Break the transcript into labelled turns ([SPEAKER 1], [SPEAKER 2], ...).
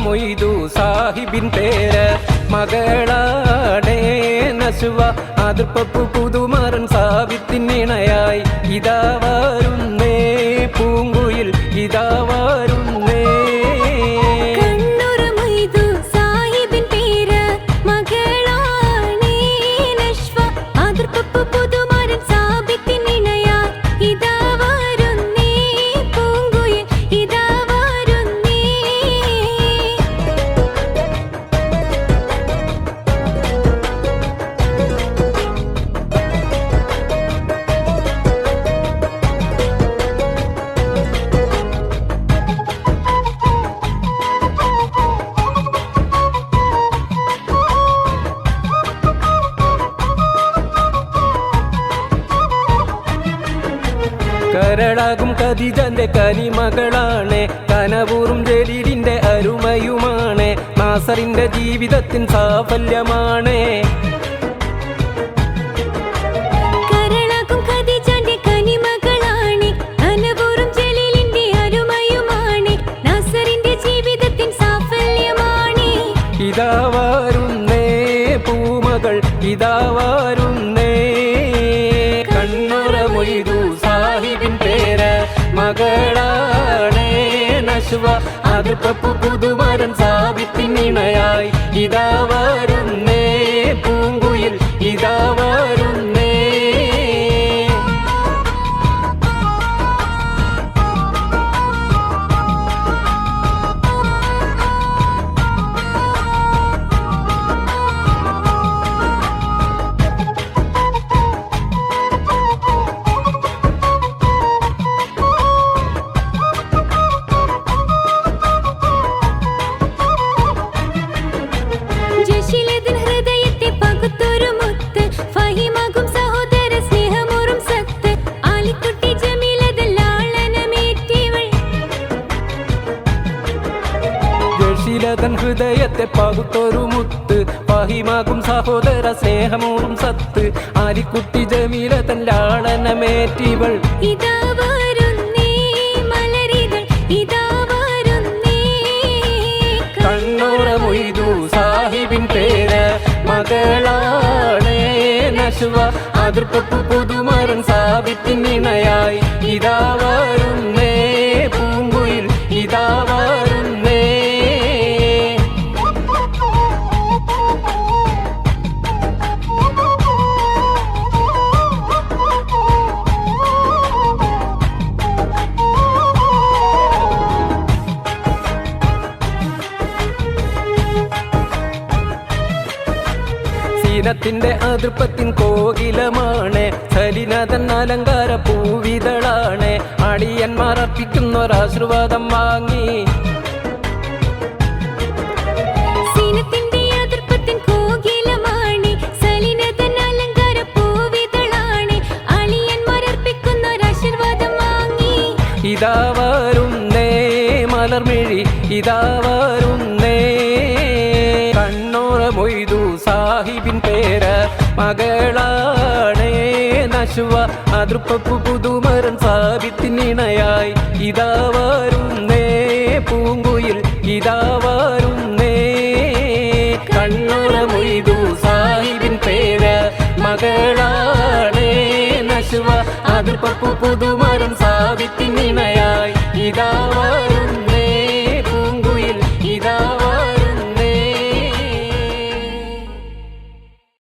[SPEAKER 1] മൊയ്തു സാഹിബിൻ പേര് മകളാടേ നശുവ അതിർപ്പപ്പു പുതുമറൻ സാബിത്തിനിണയായി ഇതാ വരുന്നേ പൂങ്കുയിൽ ഇതാ വരുന്നേ കരളാകും ഖദീജന്റെ കനിമകളാണ് കനവൂറും ജലീലിന്റെ അരുമയുമാണ് നാസറിന്റെ ജീവിതത്തിൻ സാഫല്യമാണ്
[SPEAKER 2] കരളാകും ഖദീജന്റെ കനിമകളാണ് കനവൂറും ജലീലിന്റെ അരുമയുമാണ് നാസറിന്റെ ജീവിതത്തിൻ സാഫല്യമാണ്
[SPEAKER 1] ഇതാ വരുന്നേ പൂമകൾ ഇതാ വരുന്നേ കണ്ണുറ മൊയ്തു സാഹിബിൻ പേര് മകളാണേ നശുവ അതിർപ്പപ്പു പുതുമരൻ സാബിത്തിനിണയായി ഇതാ വരുന്നേ പൂങ്കുയിൽ ഇതാ വരുന്നേ ശീലതൻ ഹൃദയത്തെ പകുത്തൊരു മുത്ത് ഫഹിമാകും സഹോദര സ്നേഹമൂറും സത്ത് ആലിക്കുട്ടി ജമീലതൻ ലാളനമേറ്റിവൾ
[SPEAKER 2] ഇതാ വരുന്നേ മലരിതൾ ഇതാ വരുന്നേ
[SPEAKER 1] കണ്ണുറ മൊയ്തു സാഹിബിൻ പേര് മകളാണേ നശുവ അതിർപ്പപ്പു പുതുമരൻ സാബിത്തിനിണയായി ഇതാ വരുന്നേ പൂങ്കുയിൽ ഇതാ വരുന്നേ സീനത്തിന്റെ അതിർപ്പത്തിൻ കോകിലമാണ് സലിനതൻ അലങ്കാര പൂവിതളാണ് അടിയന്മാർ അർപ്പിക്കുന്നൊരാശീർവാദം വാങ്ങി
[SPEAKER 2] സീനത്തിന്റെ അതിർപ്പത്തിൻ കോകിലമാണ് സലിനതൻ അലങ്കാര പൂവിതളാണ് അടിയന്മാർ അർപ്പിക്കുന്നൊരാശീർവാദം വാങ്ങി
[SPEAKER 1] ഇതാ വരുന്നേ മലർമിഴി ഇതാ വരുന്നേ കണ്ണുറ മൊയ്തു സാഹിബിൻ പേര് മകളാണേ നശുവ അതിർപ്പപ്പു പുതുമരൻ സാബിത്തിനിണയായി ഇതാ വരുന്നേ പൂങ്കുയിൽ ഇതാ വരുന്നേ കണ്ണുറ മൊയ്തു സാഹിബിൻ പേര് മകളാണേ നശുവ അതിർപ്പപ്പു പുതുമരൻ സാബിത്തിനിണയായി ഇതാ